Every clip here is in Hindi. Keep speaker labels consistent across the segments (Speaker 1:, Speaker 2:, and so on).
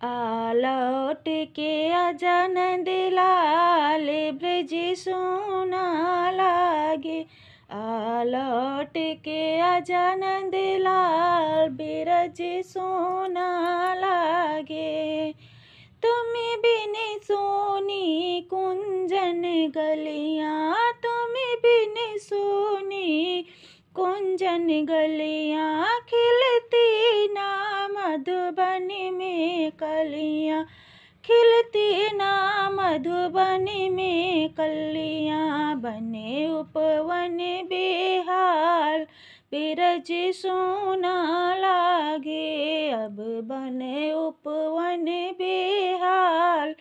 Speaker 1: आ लौट के आजा नंदलाल ब्रज सोना लागे। आ लौट के आजा नंदलाल ब्रज सोना लागे। तुम बिन सोनी कुंजन गलियां, तुम बिन सोनी कुंजन गलियां, खिलती ना मधुबन में कलियां, खिलती ना मधुबन में कलियां। बने उपवन बेहाल ब्रज सोना लागे। अब बने उपवन बेहाल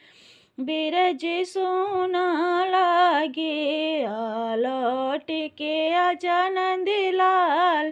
Speaker 1: ब्रज सोना लागे। आ लौट के आजा नंदलाल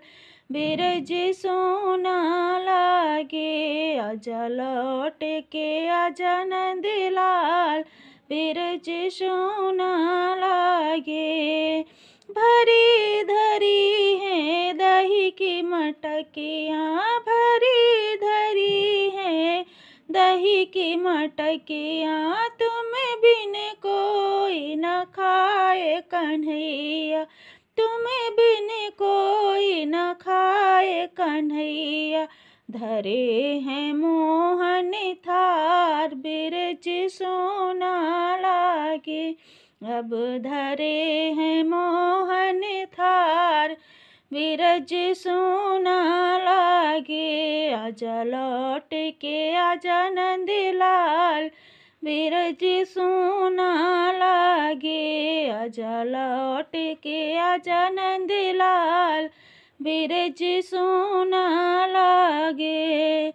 Speaker 1: ब्रज सोना लागे। आजा लौट के आजा नंदलाल ब्रज सोना लागे। भरी धरी है दही की मटकियाँ, भरी धरी है दही की मटकियाँ, तुम बिन कोई न खाए कन्हैया, तुम बिन कोई न खाए कन्हैया। धरे हैं मोहन थार ब्रज सोना लागे। अब धरे हैं मोहन थार ब्रज सोना लागे। आजा लौट के आजा नंदलाल ब्रज सोना लागे। आजा लौट के आजा नंदलाल ब्रज सोना लागे।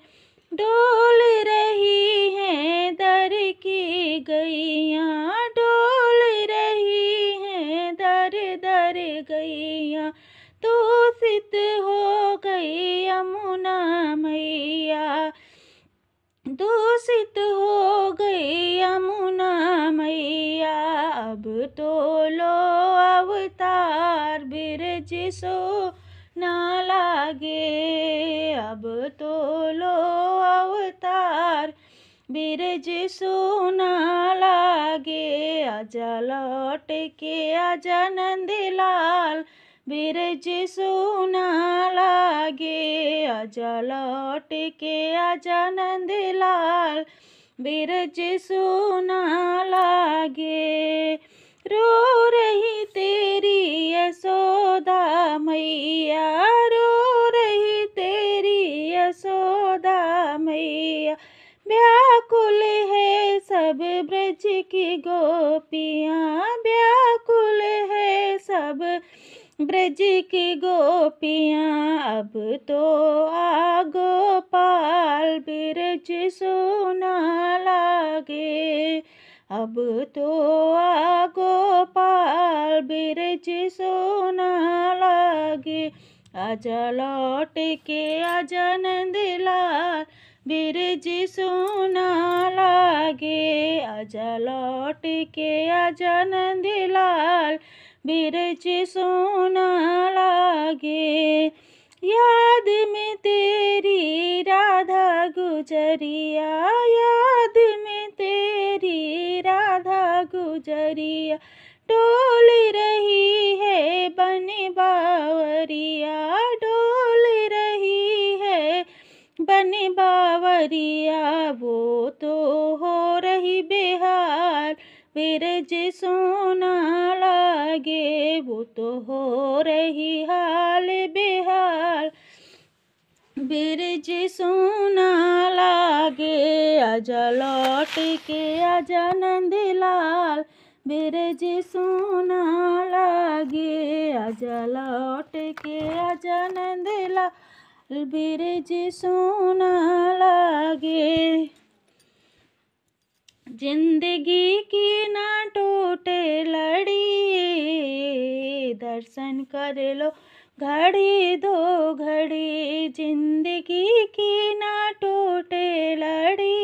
Speaker 1: डोल रही है दर की गैया, डोल रही है दर दर गैया, दूषित हो गई यमुना मैया, दूषित हो गई यमुना मैया। अब तो लो अवतार ब्रज सोना लागे। अब तो लो अवतार ब्रज सोना लागे। आजा लौट के आजा नंदलाल ब्रज सोना लागे। आजा लौट के आजा नंदलाल ब्रज सोना लागे। रो रही तेरी यशोदा मैया, रो रही तेरी यशोदा मैया, व्याकुल है सब ब्रज की गोपियाँ, व्याकुल है सब ब्रज की गोपियाँ। अब तो आ गोपाल ब्रज सोना लागे। अब तो आ गोपाल ब्रज सोना लागे। आजा लौट के आजा नंदलाल ब्रज सोना लागे। आजा लौट के आजा नंदलाल ब्रज सोना लागे। याद में तेरी राधा गुजरिया, याद में तेरी राधा गुजरिया, डोल रही है बन बावरिया, डोल रही है बन बावरिया। वो तो हो रही बेहाल ब्रज सोना लागे। वो तो हो रही हाल बेहाल ब्रज सोना लागे। आजा लौट के आजा नंदलाल ब्रज सोना लागे। आजा लौट के आजा नंदलाल ब्रज सोना लागे। जिंदगी की ना टूटे लड़ी, दर्शन कर लो घड़ी दो घड़ी। जिंदगी की ना टूटे लड़ी,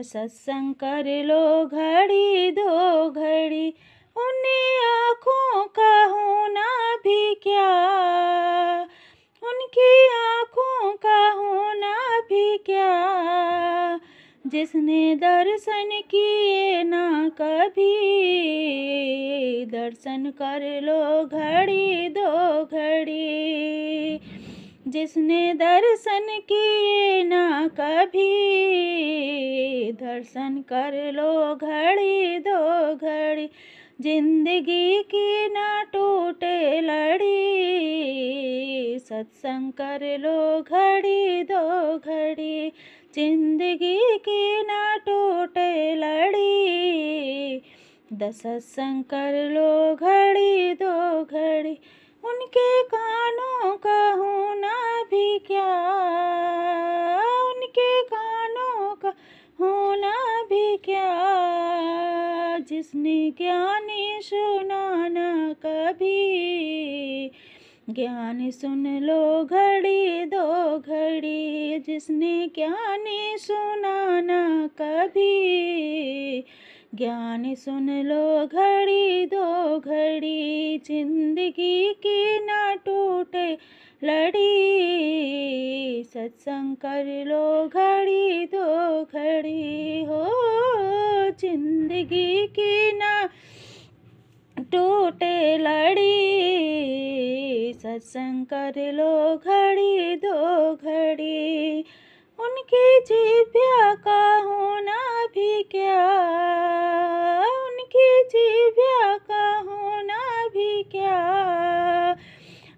Speaker 1: सत्संग कर लो घड़ी दो घड़ी। उन्हीं आँखों का होना भी क्या, उनकी आँखों का होना भी क्या, जिसने दर्शन किए ना कभी, दर्शन कर लो घड़ी दो घड़ी। जिसने दर्शन किए ना कभी, दर्शन कर लो घड़ी दो घड़ी। जिंदगी की ना टूटे लड़ी, सत्संग कर लो घड़ी दो घड़ी। जिंदगी की ना टूटे लड़ी, सत्संग कर लो घड़ी दो घड़ी। उनके कानों का होना भी क्या, उनके कानों का होना भी क्या। जिसने ज्ञानी सुना ना कभी, ज्ञान सुन लो घड़ी दो घड़ी। जिसने ज्ञानी सुना ना कभी, ज्ञान सुन लो घड़ी दो घड़ी। जिंदगी की ना टूटे लड़ी, सत्संग कर लो घड़ी दो घड़ी। हो जिंदगी की ना टूटे लड़ी, सत्संग कर लो घड़ी दो घड़ी। उनकी जीभ्या का होना भी क्या, उनकी जीभ्या का होना भी क्या।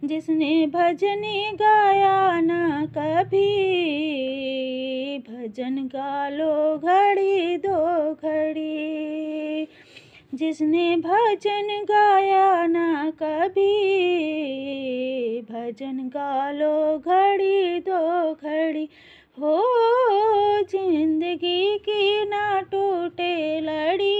Speaker 1: जिसने भजन गाया ना कभी, भजन गा लो घड़ी दो घड़ी। जिसने भजन गाया ना कभी, भजन गा लो घड़ी दो घड़ी। हो जिंदगी की ना टूटे लड़ी,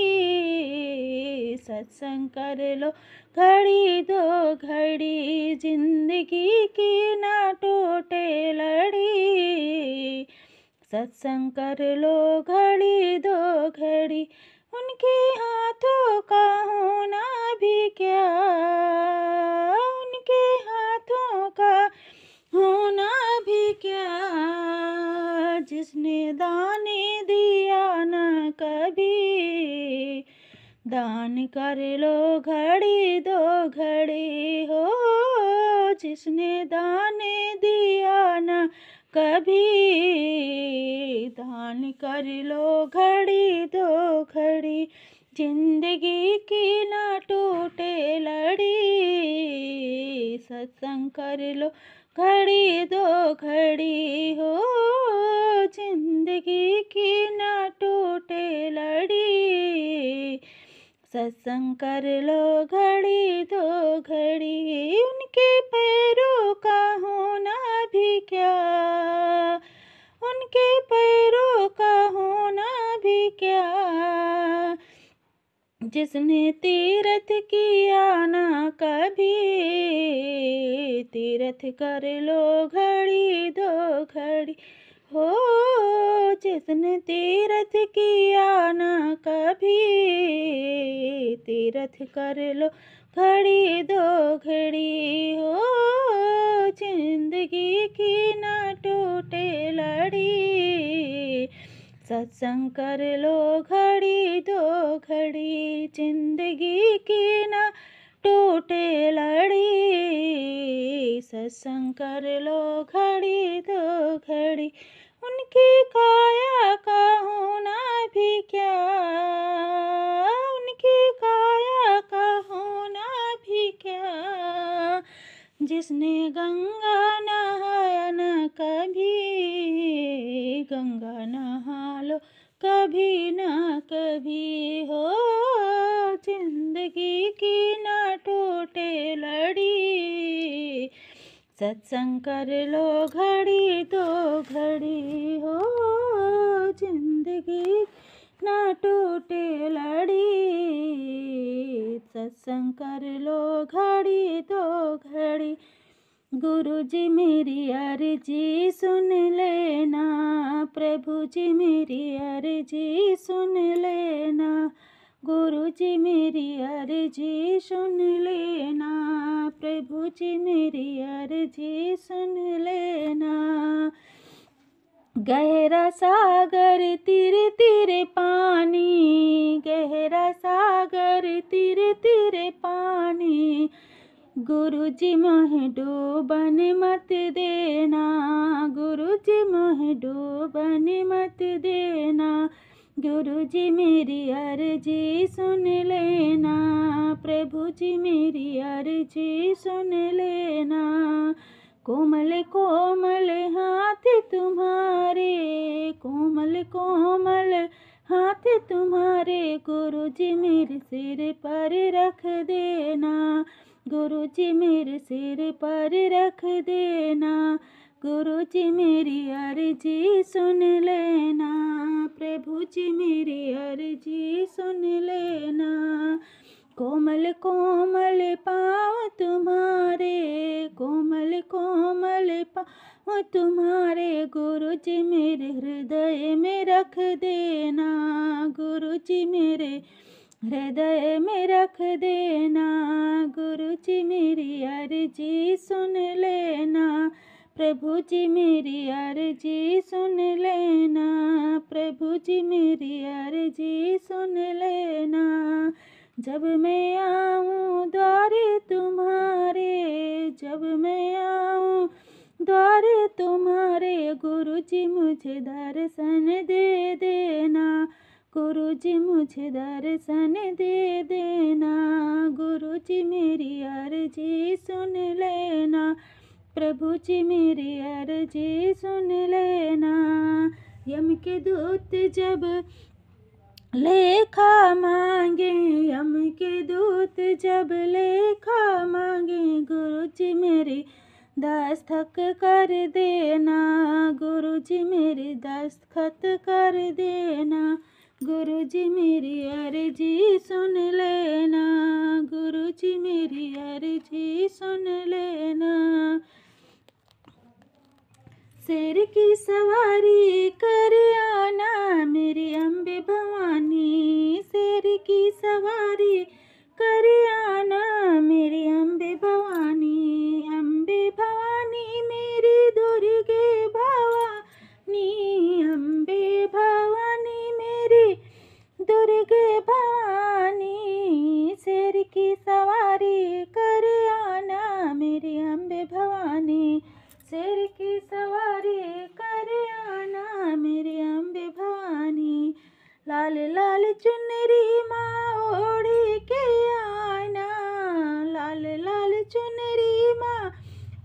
Speaker 1: सत्संग कर लो घड़ी दो घड़ी। जिंदगी की ना टूटे लड़ी, सत्संग कर लो घड़ी दो घड़ी। उनके हाथों का होना भी क्या, उनके हाथों का होना भी क्या। जिसने दाने दिया ना कभी, दान कर लो घड़ी दो घड़ी। हो जिसने दाने दिया ना कभी, दान कर लो घड़ी दो घड़ी। जिंदगी की ना टूटे लड़ी, सत्संग कर लो घड़ी दो घड़ी। हो जिंदगी की ना टूटे लड़ी, सत्संग कर लो घड़ी दो घड़ी। उनके पैरों का होना भी क्या, उनके पैरों का होना भी क्या। जिसने तीर्थ किया ना कभी, तीर्थ कर लो घड़ी दो घड़ी। हो जिसने तीर्थ किया ना कभी, तीर्थ कर लो घड़ी दो घड़ी। हो जिंदगी की ना टूटे लड़ी, सत्संग कर लो घड़ी दो घड़ी। जिंदगी की ना टूटे लड़ी, सत्संग कर लो घड़ी दो घड़ी। उनकी काया का होना भी क्या, उनकी काया का होना भी क्या। जिसने गंगा नहाया न कभी, गंगा नहा लो कभी ना कभी। हो जिंदगी की ना टूटे लड़ी, सत्संग कर लो घड़ी दो घड़ी। हो जिंदगी ना टूटे लड़ी, सत्संग कर लो घड़ी दो घड़ी। गुरु जी मेरी अर्जी सुन लेना, प्रभु जी मेरी अर्जी सुन लेना। गुरु जी मेरी अर्जी सुन लेना, प्रभु जी मेरी अर्जी सुन लेना। गहरा सागर तीरे तीरे पानी, गहरा सागर तीरे तीरे पानी। गुरुजी मोहे डूबन मत देना, गुरुजी मोहे डूबन मत देना। गुरुजी मेरी अर्जी सुन लेना, प्रभु जी मेरी अर्जी सुन लेना। कोमल कोमल हाथ तुम्हारे, कोमल कोमल हाथ तुम्हारे। गुरुजी मेरे सिर पर रख देना, गुरुजी मेरे सिर पर रख देना। गुरुजी मेरी अर्जी सुन लेना, प्रभु जी मेरी अर्जी सुन लेना। कोमल कोमल पाँव तुम्हारे, कोमल कोमल पाँव तुम्हारे। गुरुजी मेरे हृदय में रख देना, गुरुजी मेरे हृदय में रख देना। गुरुजी मेरी अर्जी सुन लेना, प्रभु जी मेरी अर्जी सुन लेना, प्रभु जी मेरी अर्जी सुन लेना। जब मैं आऊँ द्वारे तुम्हारे, जब मैं आऊँ द्वारे तुम्हारे। गुरुजी मुझे दर्शन दे देना, गुरुजी मुझे दर्शन दे देना। गुरुजी मेरी अर्जी सुन लेना, प्रभु जी मेरी अर्जी सुन लेना। यम के दूत जब लेखा मांगे, यम के दूत जब लेखा मांगे। गुरुजी मेरी दस्तखत कर देना, गुरुजी मेरी दस्तखत कर देना। गुरुजी मेरी अर्जी सुन लेना, गुरुजी मेरी अर्जी सुन लेना। शेर की सवारी कर आना मेरी अम्बे भवानी, शेर की सवारी कर आना मेरी अम्बे भवानी। अम्बे भवानी मेरी दुर्गे भवानी, अम्बे भवानी मेरी दुर्गे भवानी। शेर की सवारी कर आना मेरी अम्बे भवानी, शेर की सवारी कर आना मेरी अम्बे भवानी। लाल लाल चुनरी माँ ओढ़ के आना, लाल लाल चुनरी माँ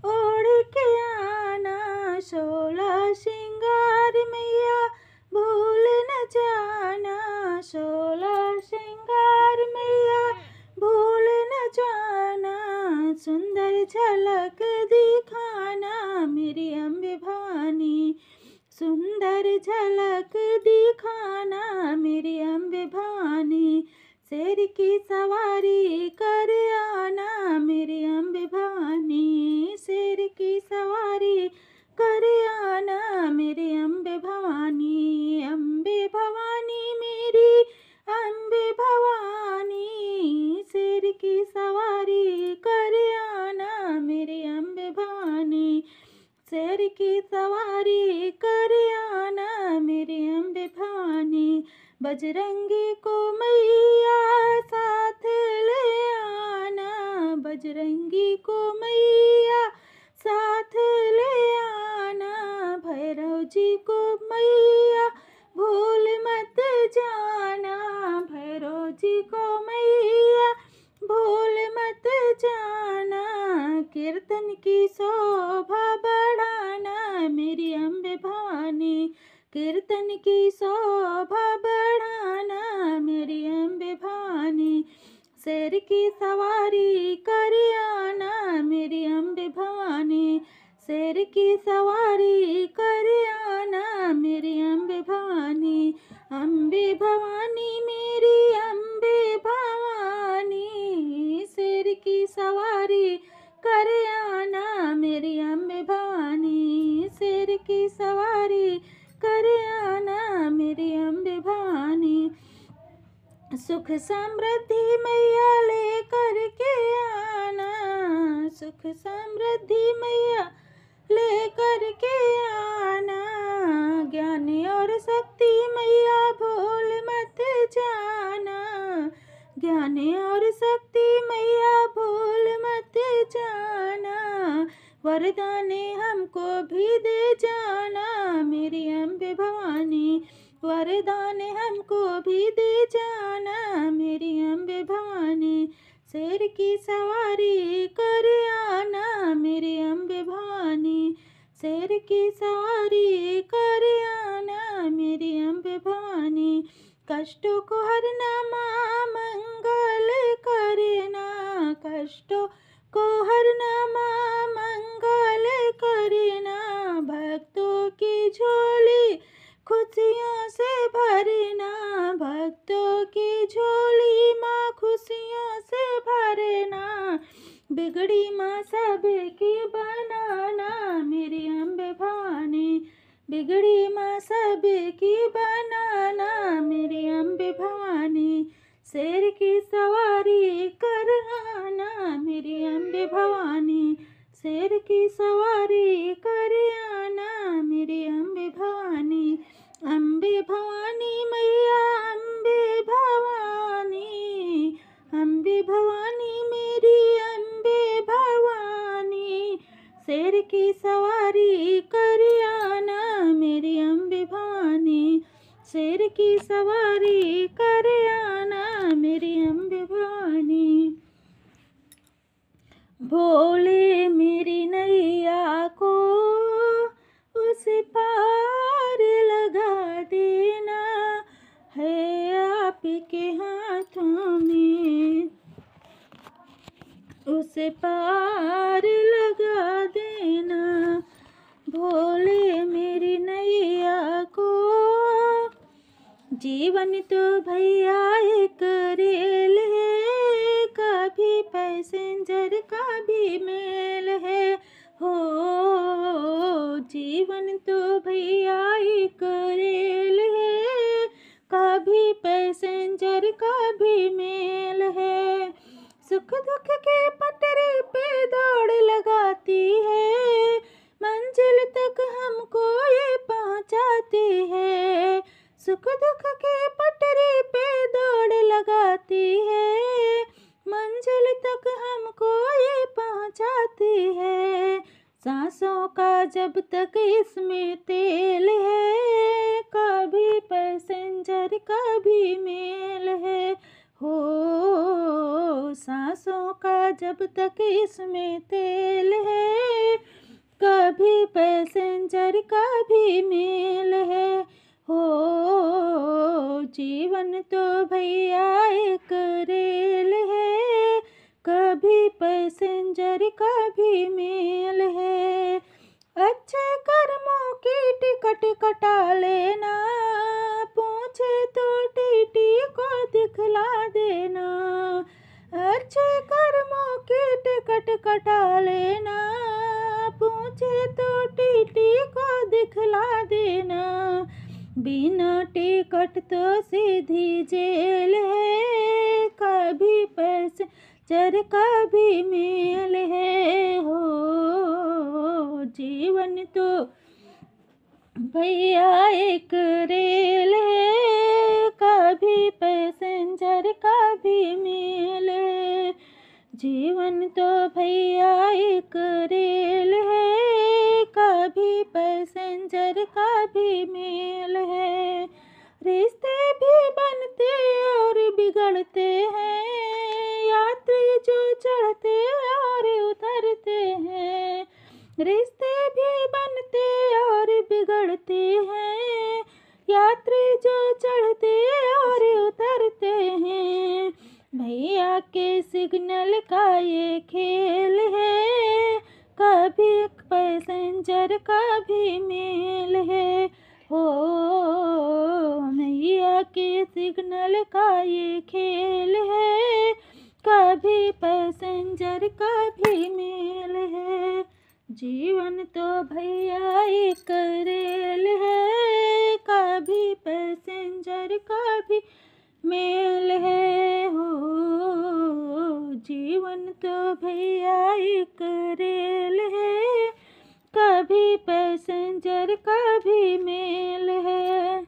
Speaker 1: ओढ़ के आना। 16 श्रृंगार मैया भूल न जाना, 16 श्रृंगार मैया भूल न जाना। सुंदर झलक दिखाना मेरी अम्बे भवानी, सुंदर झलक दिखाना मेरी अम्बे भवानी। शेर की सवारी कर आना मेरी अम्बे भवानी, शेर की सवारी कर आना मेरी अम्बे भवानी। अम्बे भवानी मेरी अम्बे भवानी, शेर की सवारी कर आना मेरी अम्बे भवानी, शेर की सवारी कर आना मेरी अम्बे भवानी। बजरंगी को मैया साथ ले आना, बजरंगी को मैया साथ ले आना। भैरव जी को मैया भूल मत जाना, भैरव जी को मैया भूल मत जाना। कीर्तन की शोभा बढ़ाना मेरी अम्बे भवानी, कीर्तन की शोभा बढ़ाना मेरी अम्बे भवानी। शेर की सवारी कर आना मेरी अम्बे भवानी, शेर की सवारी कर आना मेरी अम्बे भवानी। अम्बे भवानी मेरी अम्बे भवानी, शेर की सवारी कर आना मेरी अम्बे भवानी, शेर की सवारी कर आना मेरी अम्बे भवानी। सुख समृद्धि मैया लेकर के आना, सुख समृद्धि मैया लेकर के आना। ज्ञान और शक्ति मैया भूल मत जाना, ज्ञान और शक्ति मैया भूल मत जाना, वरदान हमको भी दे जाना मेरी अम्बे भवानी, वरदान हमको भी दे जाना मेरी अम्बे भवानी, शेर की सवारी कर आना मेरी अम्बे भवानी, शेर की सवारी कर आना मेरी अम्बे भवानी, कष्टों को हरना माँ मंगल करना, कष्टों को हरना माँ मंगल करना, भक्तों की झोली खुशियों से भरना, भक्तों की झोली माँ खुशियों से भरना, बिगड़ी माँ सबकी बनाना मेरी अम्बे भवानी, बिगड़ी माँ सबकी बनाना मेरी अम्बे भवानी, शेर की सवारी कर आना मेरी अम्बे भवानी, शेर की सवारी कर आना मेरी अम्बे भवानी, अम्बे भवानी मैया अम्बे भवानी, अम्बे भवानी मेरी अम्बे भवानी, शेर की सवारी कर आना मेरी अम्बे भवानी, शेर की सवारी कर आना मेरी अम्बे भवानी, भोले मेरी नैया को उस पार लगा देना, है आपके हाथों में उस पार लगा देना, भोले मेरी नैया को, जीवन तो भैया एक रेल है, कभी पैसेंजर का भी मेल है, हो जीवन तो भैया एक रेल है, कभी पैसेंजर का भी मेल है, सुख दुख के पटरी पे दौड़ लगाती है, मंजिल तक हमको ये पहुंचाती है, सुख दुख के पटरी पे दौड़ लगाती है, मंजिल तक हमको ये पहुंचाती है, सांसों का जब तक इसमें तेल है, कभी पैसेंजर का भी मेल है, हो सांसों का जब तक इसमें तेल है, कभी पैसेंजर का भी मेल है, हो जीवन तो भैया एक रेल है, कभी पैसेंजर का भी मेल है, अच्छे कर्मों की टिकट कटा लेना, पूछे तो टीटी को दिखला देना, अच्छे कर्मों की टिकट कटा लेना, पूछे तो टीटी को दिखला देना, बिना टिकट तो सीधी जेल है, कभी पैसेंजर का भी मेल है, हो जीवन तो भैया एक रेल है, कभी पैसेंजर का भी मेल है, जीवन तो भैया एक रेल है, कभी पैसेंजर का भी मेल है, रिश्ते भी बनते और बिगड़ते हैं, यात्री जो चढ़ते और उतरते हैं, रिश्ते भी बनते और बिगड़ते हैं, यात्री जो चढ़ते और उतरते हैं, भैया के सिग्नल का ये खेल है, कभी पैसेंजर का भी मेल है, हो भैया के सिग्नल का ये खेल है, कभी पैसेंजर का भी मेल है, जीवन तो भैया एक रेल है, कभी पैसेंजर का भी मेल है, हो जीवन तो भैया एक रेल है, कभी पैसेंजर का भी मेल है।